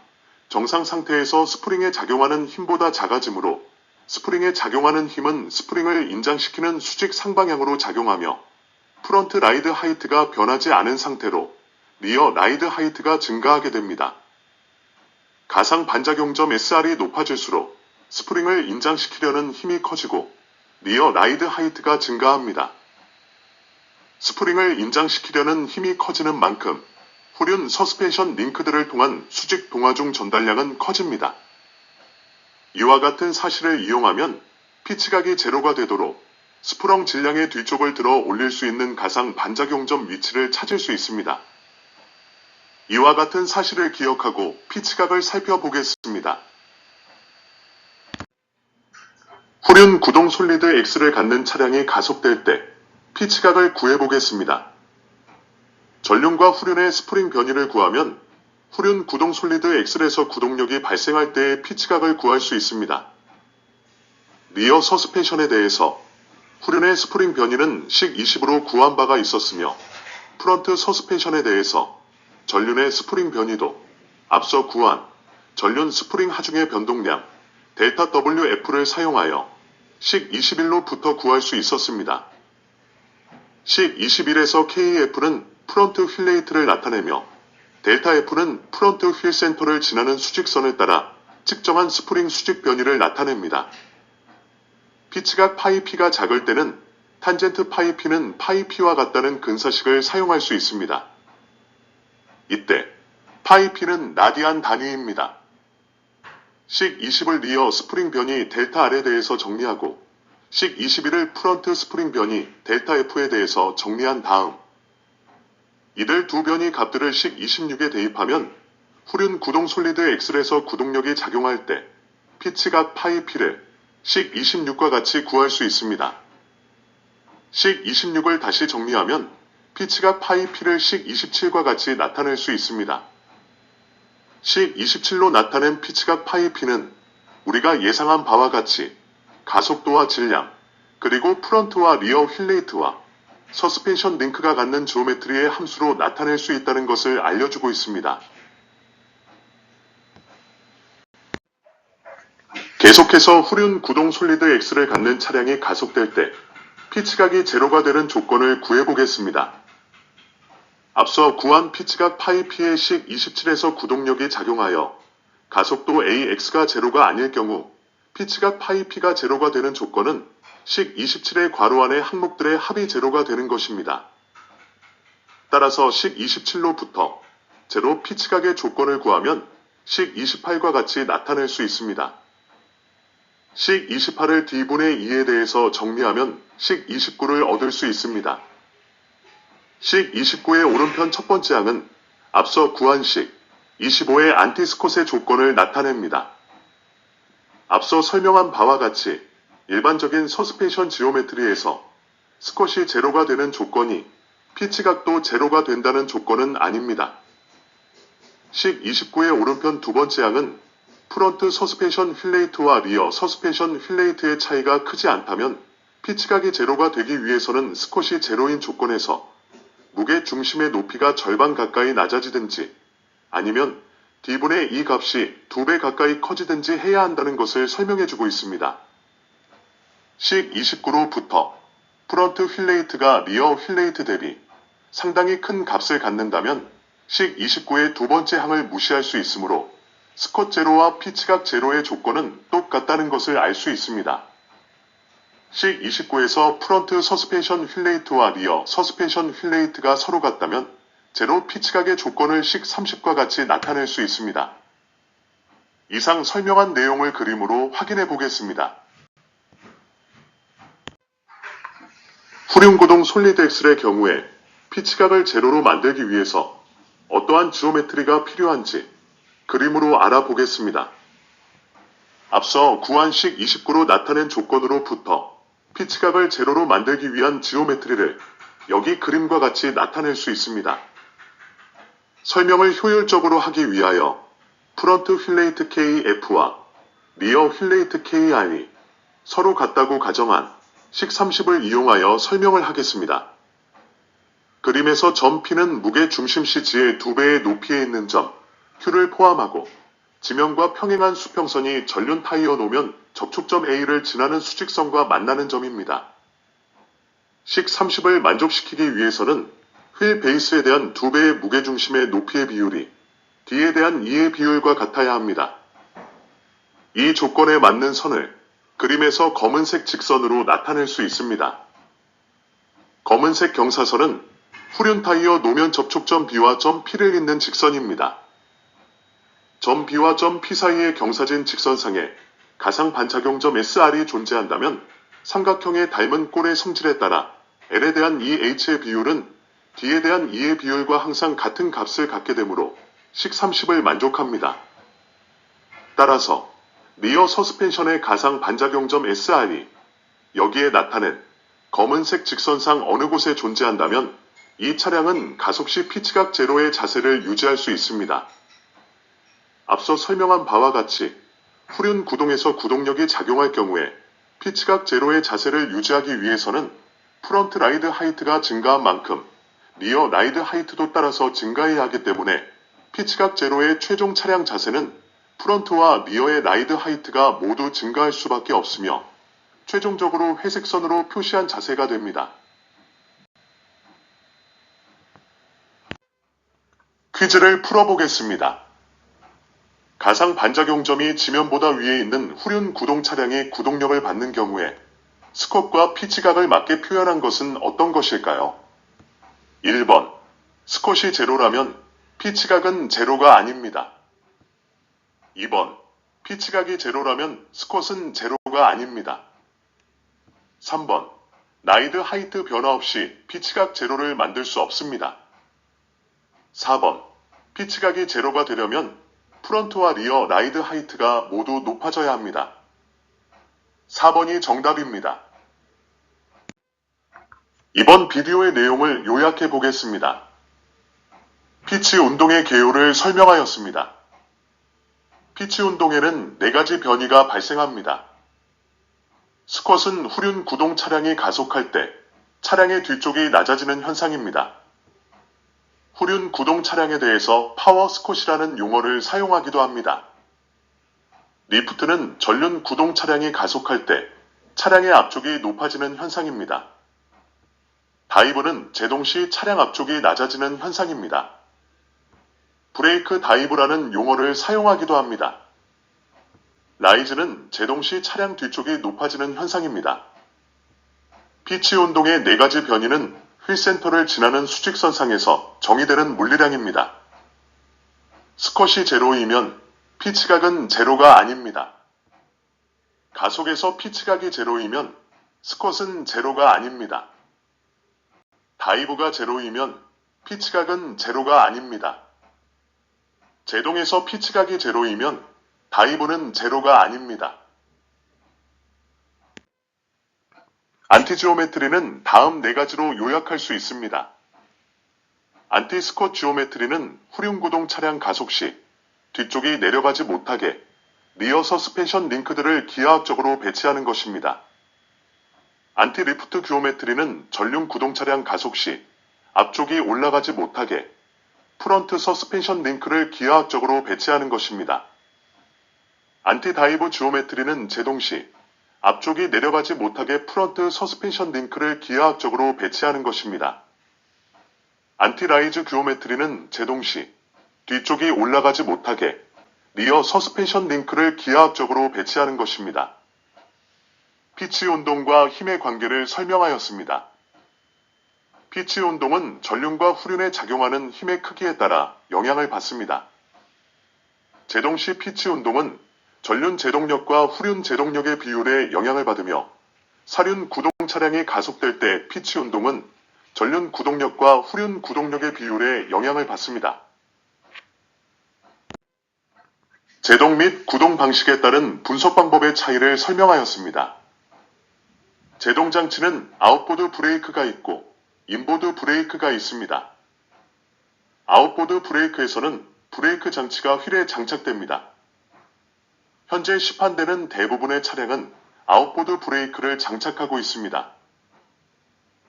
정상 상태에서 스프링에 작용하는 힘보다 작아지므로 스프링에 작용하는 힘은 스프링을 인장시키는 수직 상방향으로 작용하며 프런트 라이드 하이트가 변하지 않은 상태로 리어 라이드 하이트가 증가하게 됩니다. 가상 반작용점 SR이 높아질수록 스프링을 인장시키려는 힘이 커지고 리어 라이드 하이트가 증가합니다. 스프링을 인장시키려는 힘이 커지는 만큼 후륜 서스펜션 링크들을 통한 수직 동화중 전달량은 커집니다. 이와 같은 사실을 이용하면 피치각이 제로가 되도록 스프렁 질량의 뒤쪽을 들어 올릴 수 있는 가상 반작용점 위치를 찾을 수 있습니다. 이와 같은 사실을 기억하고 피치각을 살펴보겠습니다. 후륜 구동 솔리드 X를 갖는 차량이 가속될 때 피치각을 구해보겠습니다. 전륜과 후륜의 스프링 변이를 구하면 후륜 구동 솔리드 X에서 구동력이 발생할 때의 피치각을 구할 수 있습니다. 리어 서스펜션에 대해서 후륜의 스프링 변이는 식 20으로 구한 바가 있었으며 프런트 서스펜션에 대해서 전륜의 스프링 변이도 앞서 구한 전륜 스프링 하중의 변동량 델타 WF를 사용하여 식 21로부터 구할 수 있었습니다. 식 21에서 KF는 프런트 휠레이트를 나타내며 델타 F는 프런트 휠 센터를 지나는 수직선을 따라 측정한 스프링 수직 변이를 나타냅니다. 피치각 파이 P가 작을 때는 탄젠트 파이 P는 파이 P와 같다는 근사식을 사용할 수 있습니다. 이때 파이 P는 라디안 단위입니다. 식 20을 리어 스프링 변이 델타 R에 대해서 정리하고 식 21을 프런트 스프링 변이 델타 F에 대해서 정리한 다음 이들 두 변이 값들을 식 26에 대입하면 후륜 구동 솔리드 X에서 구동력이 작용할 때 피치각 파이 P를 식 26과 같이 구할 수 있습니다. 식 26을 다시 정리하면 피치각 파이 P를 식 27과 같이 나타낼 수 있습니다. 식 27로 나타낸 피치각 파이 P는 우리가 예상한 바와 같이 가속도와 질량, 그리고 프런트와 리어 휠레이트와 서스펜션 링크가 갖는 지오메트리의 함수로 나타낼 수 있다는 것을 알려주고 있습니다. 계속해서 후륜 구동 솔리드 X를 갖는 차량이 가속될 때 피치각이 제로가 되는 조건을 구해보겠습니다. 앞서 구한 피치각 파이 P의 식 27에서 구동력이 작용하여 가속도 AX가 제로가 아닐 경우 피치각 파이 P가 제로가 되는 조건은 식 27의 괄호 안의 항목들의 합이 제로가 되는 것입니다. 따라서 식 27로부터 제로 피치각의 조건을 구하면 식 28과 같이 나타낼 수 있습니다. 식 28을 D분의 2에 대해서 정리하면 식 29를 얻을 수 있습니다. 식 29의 오른편 첫 번째 항은 앞서 구한 식 25의 안티스콧의 조건을 나타냅니다. 앞서 설명한 바와 같이 일반적인 서스펜션 지오메트리에서 스컷이 제로가 되는 조건이 피치각도 제로가 된다는 조건은 아닙니다. 식 29의 오른편 두 번째 항은 프런트 서스펜션 휠레이트와 리어 서스펜션 휠레이트의 차이가 크지 않다면 피치각이 제로가 되기 위해서는 스컷이 제로인 조건에서 무게 중심의 높이가 절반 가까이 낮아지든지 아니면 D분의 2 값이 2배 가까이 커지든지 해야 한다는 것을 설명해주고 있습니다. 식 29로부터 프런트 휠레이트가 리어 휠레이트 대비 상당히 큰 값을 갖는다면 식 29의 두 번째 항을 무시할 수 있으므로 스컷 제로와 피치각 제로의 조건은 똑같다는 것을 알 수 있습니다. 식 29에서 프런트 서스펜션 휠레이트와 리어 서스펜션 휠레이트가 서로 같다면 제로 피치각의 조건을 식 30과 같이 나타낼 수 있습니다. 이상 설명한 내용을 그림으로 확인해 보겠습니다. 후륜구동 솔리드 엑셀의 경우에 피치각을 제로로 만들기 위해서 어떠한 지오메트리가 필요한지 그림으로 알아보겠습니다. 앞서 구한 식 29로 나타낸 조건으로부터 피치각을 제로로 만들기 위한 지오메트리를 여기 그림과 같이 나타낼 수 있습니다. 설명을 효율적으로 하기 위하여 프런트 휠레이트 KF와 리어 휠레이트 KR이 서로 같다고 가정한 식 30을 이용하여 설명을 하겠습니다. 그림에서 점 P는 무게 중심 CG의 2배의 높이에 있는 점 Q를 포함하고 지면과 평행한 수평선이 전륜 타이어 노면 접촉점 A를 지나는 수직선과 만나는 점입니다. 식 30을 만족시키기 위해서는 휠 베이스에 대한 2배의 무게중심의 높이의 비율이 D에 대한 2의 비율과 같아야 합니다. 이 조건에 맞는 선을 그림에서 검은색 직선으로 나타낼 수 있습니다. 검은색 경사선은 후륜 타이어 노면 접촉점 B와 점 P를 잇는 직선입니다. 점 B와 점 P 사이의 경사진 직선상에 가상 반작용점 SR이 존재한다면 삼각형의 닮은 꼴의 성질에 따라 L에 대한 EH의 비율은 D에 대한 E의 비율과 항상 같은 값을 갖게 되므로 식 30을 만족합니다. 따라서 리어 서스펜션의 가상 반작용점 SR이 여기에 나타낸 검은색 직선상 어느 곳에 존재한다면 이 차량은 가속 시 피치각 제로의 자세를 유지할 수 있습니다. 앞서 설명한 바와 같이 후륜 구동에서 구동력이 작용할 경우에 피치각 제로의 자세를 유지하기 위해서는 프런트 라이드 하이트가 증가한 만큼 리어 라이드 하이트도 따라서 증가해야 하기 때문에 피치각 제로의 최종 차량 자세는 프런트와 리어의 라이드 하이트가 모두 증가할 수밖에 없으며 최종적으로 회색선으로 표시한 자세가 됩니다. 퀴즈를 풀어보겠습니다. 가상 반작용점이 지면보다 위에 있는 후륜 구동 차량이 구동력을 받는 경우에 스컷과 피치각을 맞게 표현한 것은 어떤 것일까요? 1번, 스컷이 제로라면 피치각은 제로가 아닙니다. 2번, 피치각이 제로라면 스컷은 제로가 아닙니다. 3번, 라이드 하이트 변화 없이 피치각 제로를 만들 수 없습니다. 4번, 피치각이 제로가 되려면 프런트와 리어 라이드 하이트가 모두 높아져야 합니다. 4번이 정답입니다. 이번 비디오의 내용을 요약해 보겠습니다. 피치 운동의 개요를 설명하였습니다. 피치 운동에는 4가지 변이가 발생합니다. 스컷은 후륜 구동 차량이 가속할 때 차량의 뒤쪽이 낮아지는 현상입니다. 후륜 구동 차량에 대해서 파워 스컷이라는 용어를 사용하기도 합니다. 리프트는 전륜 구동 차량이 가속할 때 차량의 앞쪽이 높아지는 현상입니다. 다이브는 제동 시 차량 앞쪽이 낮아지는 현상입니다. 브레이크 다이브라는 용어를 사용하기도 합니다. 라이즈는 제동 시 차량 뒤쪽이 높아지는 현상입니다. 피치 운동의 4가지 변이는 휠 센터를 지나는 수직선상에서 정의되는 물리량입니다. 스컷이 제로이면 피치각은 제로가 아닙니다. 가속에서 피치각이 제로이면 스컷은 제로가 아닙니다. 다이브가 제로이면 피치각은 제로가 아닙니다. 제동에서 피치각이 제로이면 다이브는 제로가 아닙니다. 안티지오메트리는 다음 네 가지로 요약할 수 있습니다. 안티스쿼트 지오메트리는 후륜구동 차량 가속 시 뒤쪽이 내려가지 못하게 리어 서스펜션 링크들을 기하학적으로 배치하는 것입니다. 안티리프트 지오메트리는 전륜 구동 차량 가속 시 앞쪽이 올라가지 못하게 프런트 서스펜션 링크를 기하학적으로 배치하는 것입니다. 안티다이브 지오메트리는 제동 시 앞쪽이 내려가지 못하게 프런트 서스펜션 링크를 기하학적으로 배치하는 것입니다. 안티라이즈 지오메트리는 제동 시 뒤쪽이 올라가지 못하게 리어 서스펜션 링크를 기하학적으로 배치하는 것입니다. 피치 운동과 힘의 관계를 설명하였습니다. 피치 운동은 전륜과 후륜에 작용하는 힘의 크기에 따라 영향을 받습니다. 제동 시 피치 운동은 전륜 제동력과 후륜 제동력의 비율에 영향을 받으며 사륜 구동 차량이 가속될 때 피치 운동은 전륜 구동력과 후륜 구동력의 비율에 영향을 받습니다. 제동 및 구동 방식에 따른 분석 방법의 차이를 설명하였습니다. 제동 장치는 아웃보드 브레이크가 있고 인보드 브레이크가 있습니다. 아웃보드 브레이크에서는 브레이크 장치가 휠에 장착됩니다. 현재 시판되는 대부분의 차량은 아웃보드 브레이크를 장착하고 있습니다.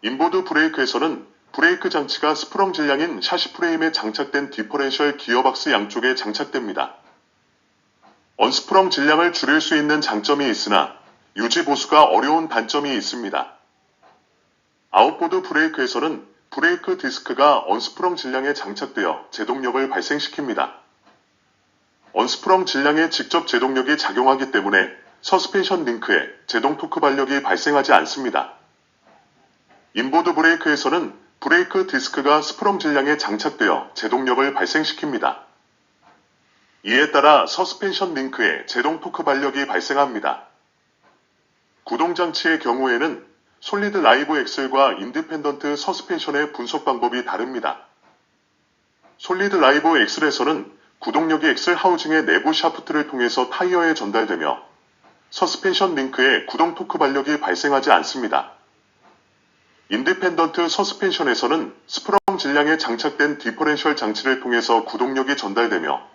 인보드 브레이크에서는 브레이크 장치가 스프렁 질량인 샤시 프레임에 장착된 디퍼렌셜 기어박스 양쪽에 장착됩니다. 언스프렁 질량을 줄일 수 있는 장점이 있으나 유지 보수가 어려운 단점이 있습니다. 아웃보드 브레이크에서는 브레이크 디스크가 언스프렁 질량에 장착되어 제동력을 발생시킵니다. 언스프렁 질량에 직접 제동력이 작용하기 때문에 서스펜션 링크에 제동 토크 발력이 발생하지 않습니다. 인보드 브레이크에서는 브레이크 디스크가 스프렁 질량에 장착되어 제동력을 발생시킵니다. 이에 따라 서스펜션 링크에 제동 토크 발력이 발생합니다. 구동장치의 경우에는 솔리드 라이브 엑셀과 인디펜던트 서스펜션의 분석 방법이 다릅니다. 솔리드 라이브 엑셀에서는 구동력이 엑셀 하우징의 내부 샤프트를 통해서 타이어에 전달되며 서스펜션 링크에 구동 토크 발력이 발생하지 않습니다. 인디펜던트 서스펜션에서는 스프렁 질량에 장착된 디퍼렌셜 장치를 통해서 구동력이 전달되며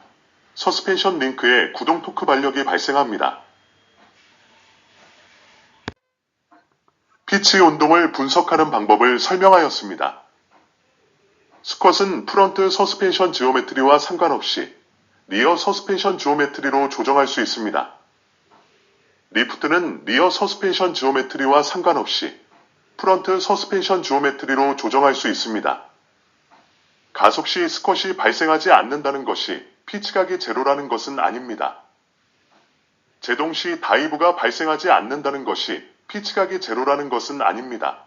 서스펜션 링크에 구동 토크 발력이 발생합니다. 피치 운동을 분석하는 방법을 설명하였습니다. 스쿼트는 프런트 서스펜션 지오메트리와 상관없이 리어 서스펜션 지오메트리로 조정할 수 있습니다. 리프트는 리어 서스펜션 지오메트리와 상관없이 프런트 서스펜션 지오메트리로 조정할 수 있습니다. 가속 시 스쿼트이 발생하지 않는다는 것이 피치각이 제로라는 것은 아닙니다. 제동 시 다이브가 발생하지 않는다는 것이 피치각이 제로라는 것은 아닙니다.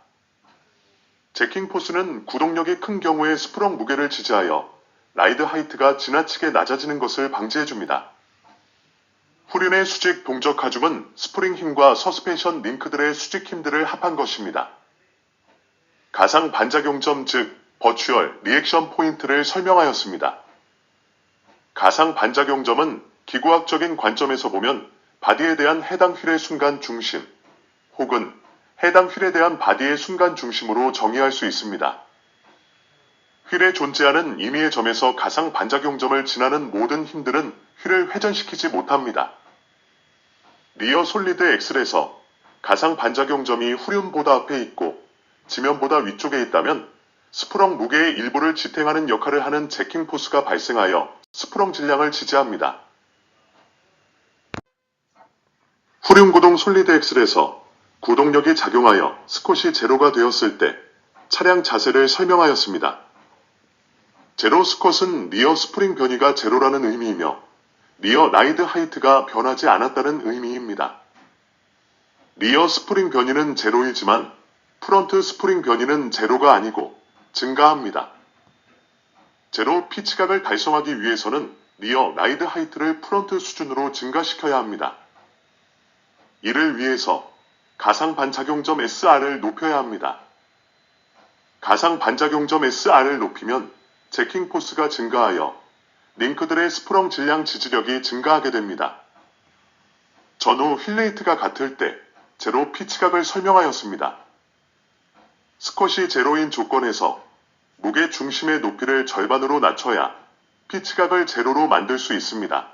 제킹 포스는 구동력이 큰 경우에 스프렁 무게를 지지하여 라이드 하이트가 지나치게 낮아지는 것을 방지해줍니다. 후륜의 수직 동적 하중은 스프링 힘과 서스펜션 링크들의 수직 힘들을 합한 것입니다. 가상 반작용점 즉 버추얼 리액션 포인트를 설명하였습니다. 가상 반작용점은 기구학적인 관점에서 보면 바디에 대한 해당 휠의 순간 중심 혹은 해당 휠에 대한 바디의 순간 중심으로 정의할 수 있습니다. 휠에 존재하는 임의의 점에서 가상 반작용점을 지나는 모든 힘들은 휠을 회전시키지 못합니다. 리어 솔리드 엑셀에서 가상 반작용점이 후륜보다 앞에 있고 지면보다 위쪽에 있다면 스프렁 무게의 일부를 지탱하는 역할을 하는 제킹 포스가 발생하여 스프렁 질량을 지지합니다. 후륜구동 솔리드 엑셀에서 구동력이 작용하여 스쿼시 제로가 되었을 때 차량 자세를 설명하였습니다. 제로 스쿼트는 리어 스프링 변이가 제로라는 의미이며 리어 라이드 하이트가 변하지 않았다는 의미입니다. 리어 스프링 변이는 제로이지만 프런트 스프링 변이는 제로가 아니고 증가합니다. 제로 피치각을 달성하기 위해서는 리어 라이드 하이트를 프런트 수준으로 증가시켜야 합니다. 이를 위해서 가상 반작용점 SR을 높여야 합니다. 가상 반작용점 SR을 높이면 제킹 포스가 증가하여 링크들의 스프렁 질량 지지력이 증가하게 됩니다. 전후 휠레이트가 같을 때 제로 피치각을 설명하였습니다. 스컷이 제로인 조건에서 무게 중심의 높이를 절반으로 낮춰야 피치각을 제로로 만들 수 있습니다.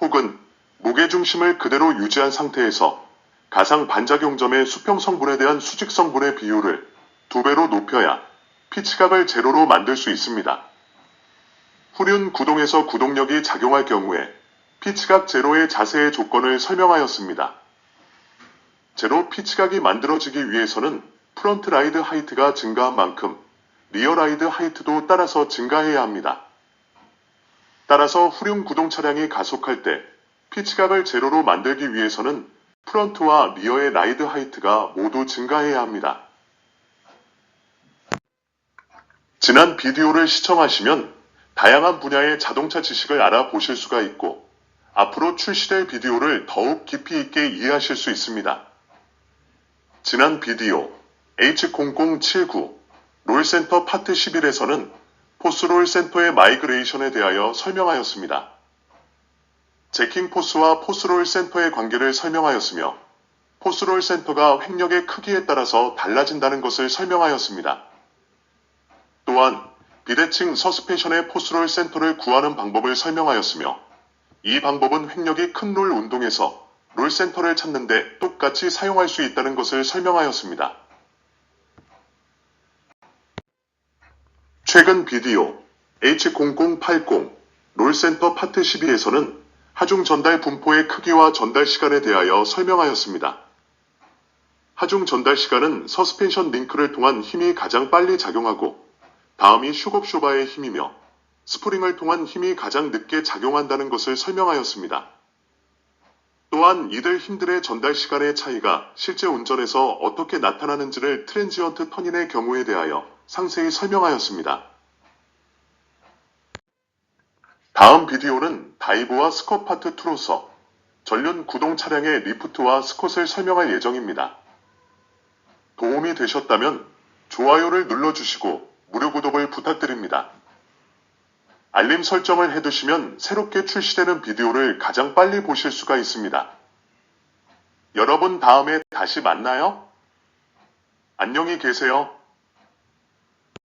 혹은 무게 중심을 그대로 유지한 상태에서 가상 반작용점의 수평 성분에 대한 수직 성분의 비율을 2배로 높여야 피치각을 제로로 만들 수 있습니다. 후륜 구동에서 구동력이 작용할 경우에 피치각 제로의 자세의 조건을 설명하였습니다. 제로 피치각이 만들어지기 위해서는 프런트 라이드 하이트가 증가한 만큼 리어 라이드 하이트도 따라서 증가해야 합니다. 따라서 후륜 구동 차량이 가속할 때 피치각을 제로로 만들기 위해서는 프런트와 리어의 라이드 하이트가 모두 증가해야 합니다. 지난 비디오를 시청하시면 다양한 분야의 자동차 지식을 알아보실 수가 있고 앞으로 출시될 비디오를 더욱 깊이 있게 이해하실 수 있습니다. 지난 비디오 H0079 롤센터 파트 11에서는 포스롤 센터의 마이그레이션에 대하여 설명하였습니다. 제킹 포스와 포스롤 센터의 관계를 설명하였으며 포스롤 센터가 횡력의 크기에 따라서 달라진다는 것을 설명하였습니다. 또한 비대칭 서스펜션의 포스롤 센터를 구하는 방법을 설명하였으며 이 방법은 횡력이 큰 롤 운동에서 롤 센터를 찾는데 똑같이 사용할 수 있다는 것을 설명하였습니다. 최근 비디오 H0080 롤센터 파트 12에서는 하중 전달 분포의 크기와 전달 시간에 대하여 설명하였습니다. 하중 전달 시간은 서스펜션 링크를 통한 힘이 가장 빨리 작용하고 다음이 슈겁쇼바의 힘이며 스프링을 통한 힘이 가장 늦게 작용한다는 것을 설명하였습니다. 또한 이들 힘들의 전달 시간의 차이가 실제 운전에서 어떻게 나타나는지를 트랜지언트 터닝의 경우에 대하여 상세히 설명하였습니다. 다음 비디오는 다이브와 스컷 파트 2로서 전륜 구동 차량의 리프트와 스컷을 설명할 예정입니다. 도움이 되셨다면 좋아요를 눌러주시고 무료 구독을 부탁드립니다. 알림 설정을 해두시면 새롭게 출시되는 비디오를 가장 빨리 보실 수가 있습니다. 여러분 다음에 다시 만나요. 안녕히 계세요.